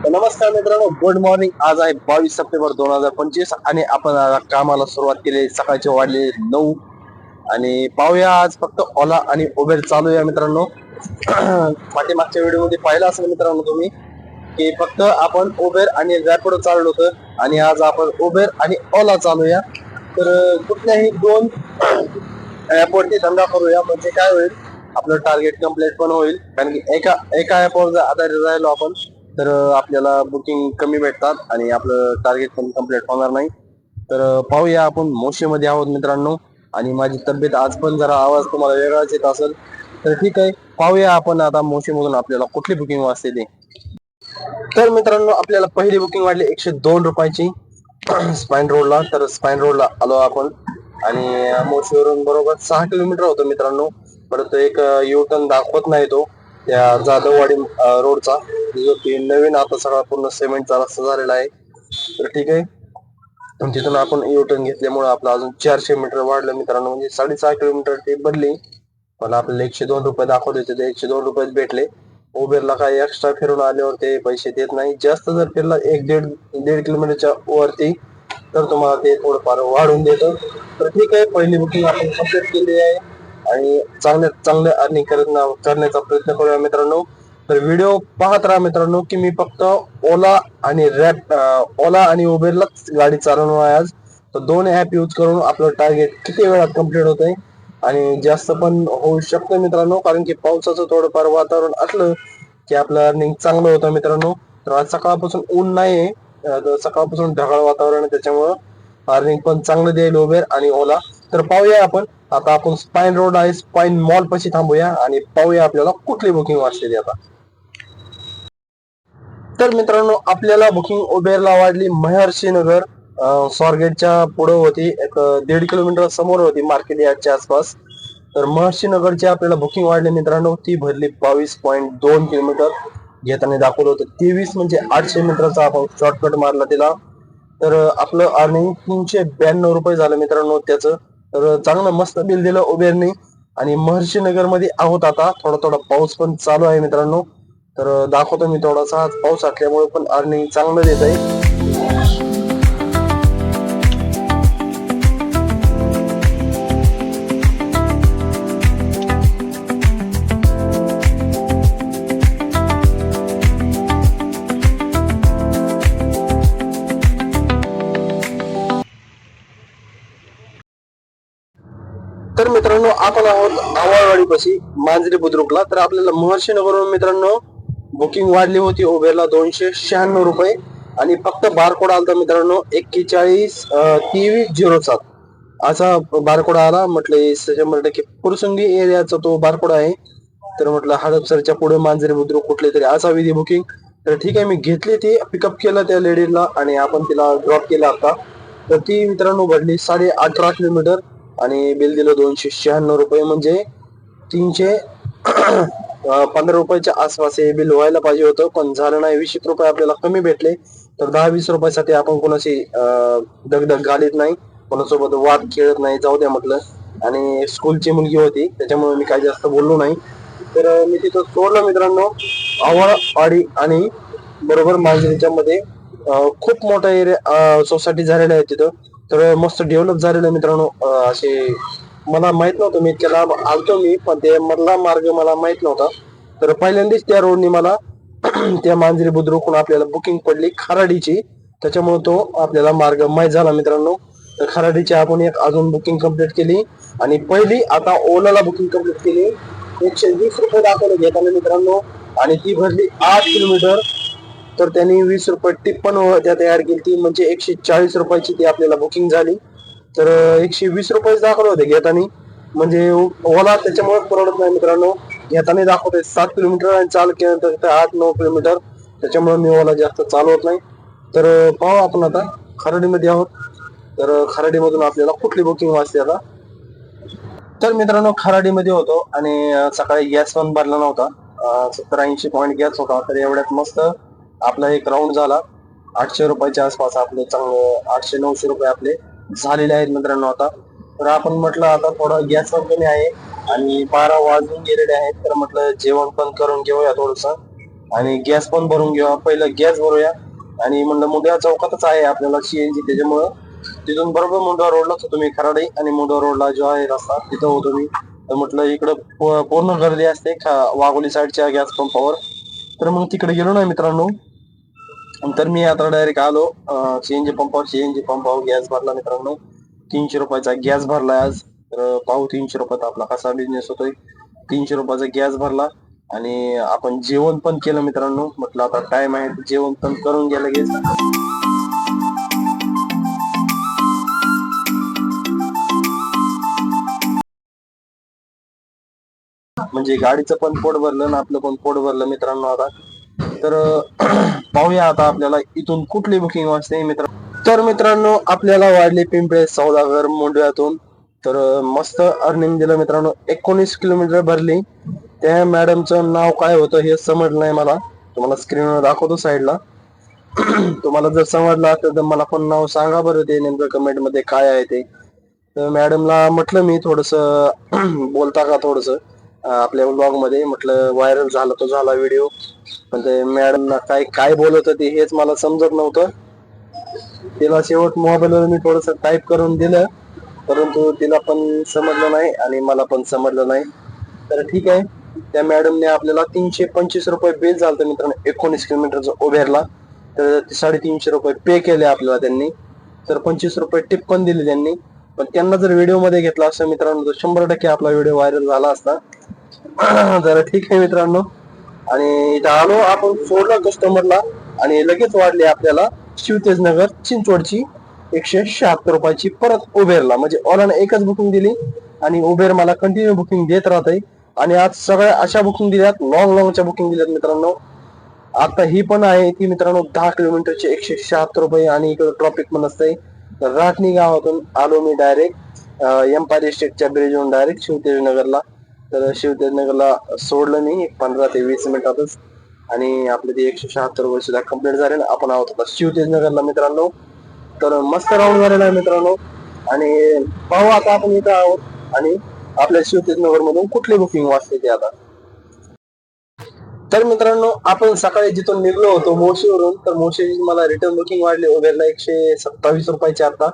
नमस्कार मित्रांनो, good morning. आज आहे 22 सप्टेंबर 2025 आणि आपण आज कामाला सुरुवात केली. सकाळचे वाजले 9 आणि पाहूया आज फक्त ओला आणि उबेर चालू आहे मित्रांनो. पाठीमागच्या व्हिडिओ मध्ये पाहिलं असेल मित्रांनो तुम्ही की फक्त आपण उबेर आणि रॅपिडो चाललो होतं आणि आज आपण उबेर आणि ओला चालूया. तर कुठल्याही दोन ऍपवरती धंदा करूया, म्हणजे काय होईल, आपलं टार्गेट कम्प्लीट पण होईल. कारण की एका एका ऍपवर जर आधारित राहिलो आपण तर आपल्याला बुकिंग कमी भेटतात आणि आपलं टार्गेट पण कम्प्लीट होणार नाही. तर पाहूया, आपण मोशीमध्ये आहोत मित्रांनो आणि माझी तब्येत आज पण जरा आवाज तुम्हाला वेगळाच येत असेल, तर ठीक आहे. पाहूया आपण आता मोशीमधून आपल्याला कुठली बुकिंग वाजते ते. तर मित्रांनो, आपल्याला पहिली बुकिंग वाढली 102 रुपयाची स्पाइन रोडला. तर स्पाइन रोडला आलो आपण आणि मोशीवरून बरोबर 6 किलोमीटर होतं मित्रांनो. परत एक यू टर्न दाखवत नाही तो त्या जाधववाडी रोडचा, जो की नवीन आता सगळा पूर्ण सिमेंटचा रस्ता झालेला आहे. तर ठीक आहे, तिथून आपण यू टर्न घेतल्यामुळे आपलं अजून 400 मीटर वाढलं मित्रांनो, म्हणजे 6.5 किलोमीटर ती बदली. मला आपल्याला 102 रुपये दाखवत होते, ते 102 रुपये भेटले. उबेरला काही एक्स्ट्रा फिरून आल्यावर ते पैसे देत नाही. जास्त जर फिरला 1-1.5 किलोमीटरच्या वरती तर तुम्हाला ते थोडंफार वाढून देतं. तर ठीक आहे, पहिली बुकिंग आपण कम्प्लीट केली आहे आणि चांगल्यात चांगलं अर्निंग करण्याचा प्रयत्न करूया मित्रांनो. तर व्हिडिओ पाहत राहा मित्रांनो, की मी फक्त ओला आणि ओला आणि उबेरलाच गाडी चालवणार आहे आज. तर दोन ऍप यूज करून आपलं टार्गेट किती वेळात कम्प्लीट होत आहे आणि जास्त पण होऊ शकतं मित्रांनो, कारण की पावसाचं थोडंफार वातावरण असलं की आपलं अर्निंग चांगलं होतं मित्रांनो. तर आज सकाळपासून ऊन नाही, सकाळपासून ढगाळ वातावरण आहे, त्याच्यामुळं अर्निंग पण चांगलं देईल उबेर आणि ओला. तर पाहूया आपण आता. आपण स्पाइन रोड आहे, स्पाइन मॉल पाशी थांबूया आणि पाहूया आपल्याला कुठली बुकिंग वाचलेली आता. तर मित्रांनो, आपल्याला बुकिंग उबेरला वाढली महर्षी नगर. स्वारगेटच्या पुढे होती, एक 1.5 किलोमीटर समोर होती, मार्केट यार्डच्या आसपास. तर महर्षी नगरची आपल्याला बुकिंग वाढली मित्रांनो, ती भरली 22.2 किलोमीटर. घेताना दाखवलं होतं 23, म्हणजे 800 मीटरचा आपण शॉर्टकट मारला तिला. तर आपलं अर्निंग 392 रुपये झालं मित्रांनो त्याचं. तर चांगलं मस्त बिल दिलं उबेरने. आणि महर्षी नगर मध्ये आहोत आता. थोडा थोडा पाऊस पण चालू आहे मित्रांनो. तर दाखवतो मी थोडासा. आज पाऊस असल्यामुळे पण अर्निंग चांगलं देत आहे. तर मित्रांनो, आपण आहोत आवाळवाडी पाशी मांजरी बुद्रुकला. तर आपल्याला महर्षी नगरवरून मित्रांनो बुकिंग वाढली होती उबेरला 296 रुपये आणि फक्त बारकोड आलता मित्रांनो 412307 असा बारकोड आला. म्हटलं 100% पुरसंगी एरियाचा तो बारकोड आहे. तर म्हटलं हडपसरच्या पुढे मांजरी बुद्रुक कुठले तरी असावी ती बुकिंग. तर ठीक आहे, मी घेतली ती, पिकअप केलं त्या लेडीजला आणि आपण तिला ड्रॉप केला आता. तर ती मित्रांनो भरली 18.5 किलोमीटर आणि बिल दिलं 296 रुपये, म्हणजे 315 रुपयाच्या आसपास हे बिल व्हायला पाहिजे होतं, पण झालं नाही. 20 रुपये आपल्याला कमी भेटले. तर 10-20 रुपयासाठी आपण कोणाशी दगदग घालीत नाही, कोणासोबत वाद खेळत नाही, जाऊ द्या म्हटलं. आणि स्कूलची मुलगी होती त्याच्यामुळे मी काही जास्त बोललो नाही. तर मी तिथं सोडलं मित्रांनो. आवळवाडी आणि बरोबर मांजरीच्या मध्ये खूप मोठा एरिया सोसायटी झालेला आहे तिथं. तर मस्त डेव्हलप झालेलं आहे मित्रांनो. असे मला माहित नव्हतं, मी इतक्या लांब आलतो मी, पण ते मधला मार्ग मला माहित नव्हता. तर पहिल्यांदाच त्या रोडनी मला त्या मांजरी बुद्रुकून आपल्याला बुकिंग पडली खराडीची, त्याच्यामुळे तो आपल्याला मार्ग माहीत झाला मित्रांनो. तर खराडीची आपण एक अजून बुकिंग कंप्लीट केली आणि पहिली आता ओलाला बुकिंग कंप्लीट केली. 120 रुपये दाखवले घेताना मित्रांनो आणि ती भरली 8 किलोमीटर. तर त्यांनी 20 रुपये टिप पण त्यात ऍड केली ती, म्हणजे 140 रुपयाची ती आपल्याला बुकिंग झाली. तर 120 रुपये दाखवले होते घेताना, म्हणजे ओला त्याच्यामुळे परवडत नाही मित्रांनो. घेताना दाखवते 7 किलोमीटर आणि चालू केल्यानंतर 8-9 किलोमीटर, त्याच्यामुळे मी ओला जास्त चालवत नाही. तर पाहू आपण आता खराडीमध्ये आहोत. तर खराडीमधून आपल्याला कुठली बुकिंग वाचते आता. तर मित्रांनो, खराडीमध्ये होतो आणि सकाळी गॅस पण भरला नव्हता. 70-80 पॉईंट गॅस होता. तर एवढ्यात मस्त आपला एक राऊंड झाला. 800 रुपयाच्या आसपास आपले चांगलं 800-900 रुपये आपले झालेले आहेत मित्रांनो आता. तर आपण म्हटलं आता थोडं गॅस पण कमी आहे आणि 12 वाजून गेलेले आहेत, तर म्हटलं जेवण पण करून घेऊया थोडस. आणि गॅस पण भरून घेऊया. पहिलं गॅस भरूया आणि म्हणलं मुंडवा चौकातच आहे आपल्याला सीएनजी, त्याच्यामुळं तिथून बरोबर मुंडवा रोडलाच होतो मी खराडे, आणि मुंडवा रोडला जो आहे रस्ता तिथं होतो मी. तर म्हटलं इकडं पूर्ण गर्दी असते वाघोली साईडच्या गॅस पंपावर. तर मग तिकडे गेलो ना मित्रांनो. तर मी आता डायरेक्ट आलो सीएनजी पंपावर गॅस भरला मित्रांनो. 300 रुपयाचा गॅस भरला आज. तर पाहू 300 रुपयात आपला कसा बिझनेस होतोय. 300 रुपयाचा गॅस भरला आणि आपण जेवण पण केलं मित्रांनो. म्हटलं आता टाइम आहे, जेवण पण करून घ्या लगेच. म्हणजे गाडीचं पण पोट भरलं आणि आपलं पण पोट भरलं मित्रांनो आता. तर पाहूया आता आपल्याला इथून कुठली बुकिंग वाजते तर मित्रांनो आपल्याला वाढली पिंपळे सौदागर मोंडव्यातून. तर मस्त अर्निंग दिलं मित्रांनो. 19 किलोमीटर भरली. त्या मॅडमचं नाव काय होतं हे समजलं नाही मला. तुम्हाला स्क्रीनवर दाखवतो साईडला. तुम्हाला जर समजलं असेल तर मला पण नाव सांगा बरं, ते नेमकं कमेंट मध्ये काय आहे ते. तर मॅडमला म्हटलं मी थोडस बोलता का थोडस आपल्या ब्लॉग मध्ये. म्हटलं व्हायरल झाला तो झाला व्हिडिओ, पण ते मॅडमला काय काय बोलत होते हेच मला समजत नव्हतं. तिला शेवट मोबाईलवर मी थोडस टाईप करून दिलं, परंतु तिला पण समजलं नाही आणि मला पण समजलं नाही. तर ठीक आहे, त्या मॅडमने आपल्याला 325 रुपये बिल झालं मित्रांनो 19 किलोमीटरचं उबेरला. तर 350 रुपये पे केले आपल्याला त्यांनी. तर 25 रुपये टिप पण दिली त्यांनी. पण त्यांना जर व्हिडिओ मध्ये घेतला असता मित्रांनो तर 100% आपला व्हिडिओ व्हायरल झाला असता. तर ठीक आहे मित्रांनो, आणि इथं आलो आपण, सोडलं कस्टमरला आणि लगेच वाढली आपल्याला शिवतेजनगर चिंचवडची 176 रुपयाची परत उबेरला. म्हणजे ओलाने एकच बुकिंग दिली आणि उबेर मला कंटिन्यू बुकिंग देत राहते. आणि आज सगळ्या अशा बुकिंग दिल्यात, लॉंगच्या बुकिंग दिल्यात मित्रांनो. आता ही पण आहे ती मित्रांनो 10 किलोमीटरचे 176 रुपये, आणि इकडे ट्रॉफिक पण असतंय. राटणी गावातून आलो मी डायरेक्ट एम्पायर इस्टेटच्या ब्रिजवरून डायरेक्ट शिवतेजनगरला. तर शिवतेजनगरला सोडलं मी 15 ते 20 मिनिटातच, आणि आपले ते 176 रुपये सुद्धा कम्प्लीट झाले. आपण आहोत आता शिवतेजनगरला मित्रांनो. तर मस्त राऊंड झालेला आहे मित्रांनो. आणि पाहू आता आपण इथं आहोत, आणि आपल्या शिवतेजनगर मधून कुठली बुकिंग वाजते ते आता. तर मित्रांनो आपण सकाळी जिथून निघलो होतो मोशीवरून, तर मोशीची मला रिटर्न बुकिंग वाढली उबेरला 127 रुपयाची आता.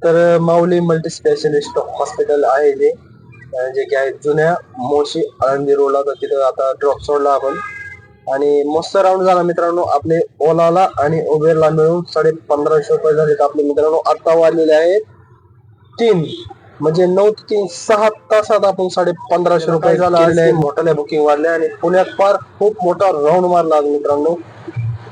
तर माऊली मल्टी स्पेशालिस्ट हॉस्पिटल आहे जे की आहे जुन्या मोशी आळंदी रोडला. तर तिथं आता ड्रॉप सोडला आपण, आणि मस्त राऊंड झाला मित्रांनो. आपले ओलाला आणि उबेरला मिळून 1550 रुपये झालेत आपले मित्रांनो. आता वाढलेले आहेत 3, म्हणजे 9 ते 3 6 तासात आपण 1550 रुपये झाले. मोठ्या बुकिंग वाढल्या आणि पुण्यात फार खूप मोठा राऊंड मारला मित्रांनो.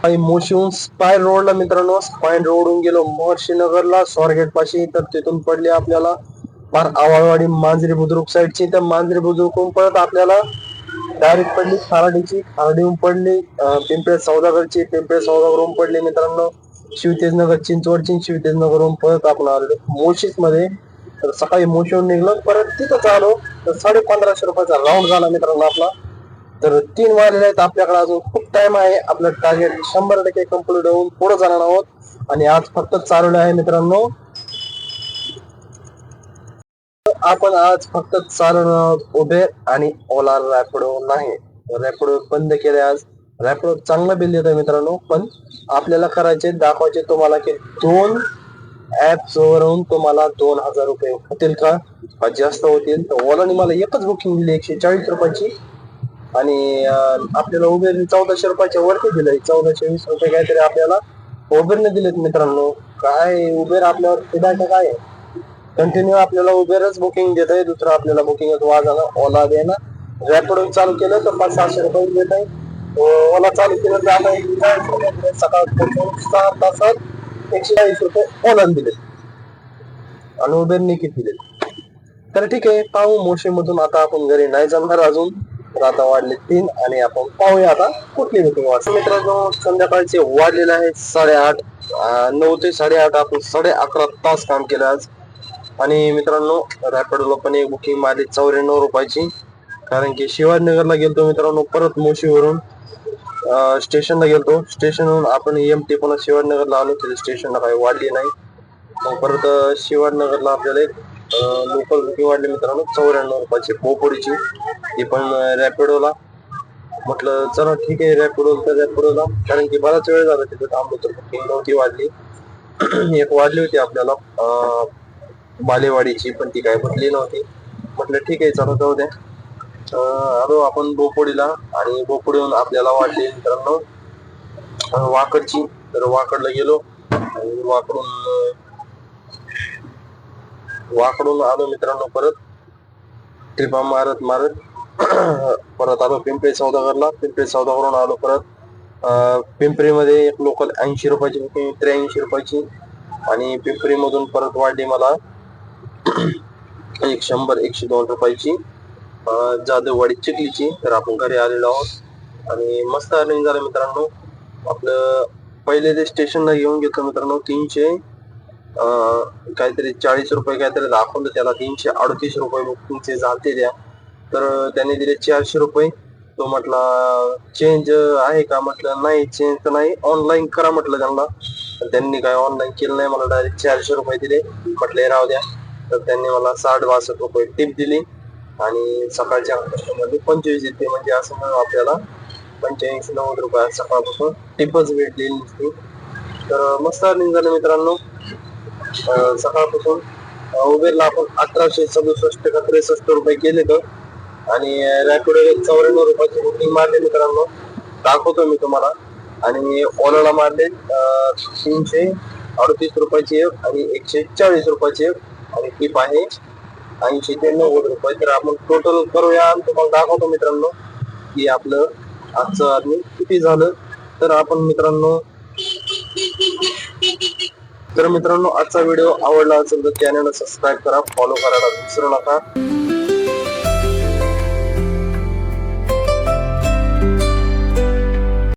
आणि मोशीहून स्पायर रोडला मित्रांनो, स्पायर रोडून गेलो महर्षीनगरला स्वारगेट पाशी. तर तिथून पडली आपल्याला फार आवाळवाडी मांजरी बुद्रुक साईडची. तर मांजरी बुद्रुकहून परत आपल्याला डायरेक्ट पडली खाराडीची, खाराडीहून पडली पिंपळे सौदागरची, पिंपळे सौदागरहून पडली मित्रांनो शिवतेजनगर चिंचवडची, शिवतेजनगरहून परत आपण आलो मोशीस मध्ये. तर सकाळी मोशीहून निघलो, परत तिथंच आलो. तर 1550 रुपयाचा राऊंड झाला मित्रांनो आपला. तर 3 वाजले आहेत आपल्याकडे, अजून खूप टाइम आहे. आपलं टार्गेट 100% कम्प्लीट होऊन पुढे जाणार आहोत. आणि आज फक्त चालवलं आहे मित्रांनो, आपण आज फक्त चालवणार आहोत उबेर आणि ओला, रॅपिडो नाही. रॅपिडो बंद केले आज. रॅपिडो चांगला बिल देतोय मित्रांनो, पण आपल्याला करायचे दाखवायचे तुम्हाला की 2 ऍप्स वरून तुम्हाला 2000 रुपये होतील का जास्त होतील. तर ओलाने मला एकच बुकिंग दिली 140 रुपयाची, आणि आपल्याला उबेर 1400 रुपयाच्या वरती दिलंय. 1420 रुपये काहीतरी आपल्याला उबेरने दिलेत मित्रांनो. काय उबेर आपल्यावर फिदायचं काय आहे. कंटिन्यू आपल्याला उबेरच बुकिंग देत आहे, दुसरं आपल्याला बुकिंग वाजानं ओला दे ना. रॅपिडो चालू केलं तर 500-600 रुपये देत आहे. ओला चालू केलं तर आता सकाळ 6 तासात 140 रुपये ओला दिले, आणि उबेरने किती दिले. तर ठीक आहे, पाहू मोशी मधून आता आपण घरी नाही जाणार अजून. तर आता वाढले 3, आणि आपण पाहूया आता कुठली बुकिंग वाजते मित्रांनो. संध्याकाळचे वाढलेले आहे 8:30, 9 ते 8:30 आपण 11.5 तास काम केलं आज. आणि मित्रांनो रॅपिडोला पण एक बुकिंग मारली 94 रुपयाची, कारण की शिवाजीनगरला गेलतो मित्रांनो. परत मोशीवरून स्टेशनला गेलतो, स्टेशनवरून आपण एमटी पुन्हा शिवाजीनगरला आलो. तिथे स्टेशनला काही वाढली नाही. मग परत शिवाजीनगरला आपल्याला एक लोकल बुकिंग वाढली मित्रांनो 94 रुपयाची पोपोडीची, ती पण रॅपिडोला. म्हटलं चला ठीक आहे रॅपिडोला, कारण की बराच वेळ झाला तिथे थांबलो तर बुकिंग नव्हती वाढली. एक वाढली होती आपल्याला बालेवाडीची, पण ती काय भेटली नव्हती. म्हटलं ठीक आहे चला जाऊ द्या. आलो आपण बोपोडीला, आणि बोपोडीहून आपल्याला वाटली मित्रांनो वाकडची. तर वाकडला गेलो आणि वाकडून आलो मित्रांनो परत ट्रिपा मारत परत आलो पिंपरी सौदागरला आलो परत पिंपरीमध्ये एक लोकल 80 रुपयाची बुकिंग, 83 रुपयाची, आणि पिंपरी मधून परत वाढली मला 100-102 रुपयाची जाधववाडी चिखलीची. तर आपण घरी आलेलो आहोत आणि मस्त अर्निंग झालं मित्रांनो. आपलं पहिले ते स्टेशनला घेऊन गेलो मित्रांनो 300 काहीतरी 40 रुपये काहीतरी दाखवलं, त्याला 338 रुपये बुकिंगचे झालते द्या. तर त्याने दिले 400 रुपये. तो म्हटला चेंज आहे का, म्हटलं नाही चेंज तर नाही, ऑनलाईन करा म्हटलं त्यांना. तर त्यांनी काय ऑनलाईन केलं नाही, मला डायरेक्ट 400 रुपये दिले. म्हटले राहू द्या. तर त्यांनी मला 60-62 रुपये टिप दिली, आणि सकाळच्या कस्टमरने 25 येते, म्हणजे असं म्हणून आपल्याला 85-90 रुपये सकाळपासून टिपच भेटलेली नसते. तर मस्त अर्निंग झालं मित्रांनो. सकाळपासून उबेरला आपण 1867 का 63 रुपये केले तर, आणि रॅपिडो 94 रुपयाची बुकिंग मारली मित्रांनो, दाखवतो मी तुम्हाला. आणि ओलाला मारले 338 रुपयाची एक आणि 140 रुपयाची एक, आणि टिप आहे 80 ते 90 रुपये. तर आपण टोटल करूया आणि तुम्हाला दाखवतो मित्रांनो की आपलं आजचं अर्निंग किती झालं. तर आपण मित्रांनो आजचा व्हिडिओ आवडला असेल तर चॅनलला सबस्क्राईब करा, फॉलो करायला विसरू नका.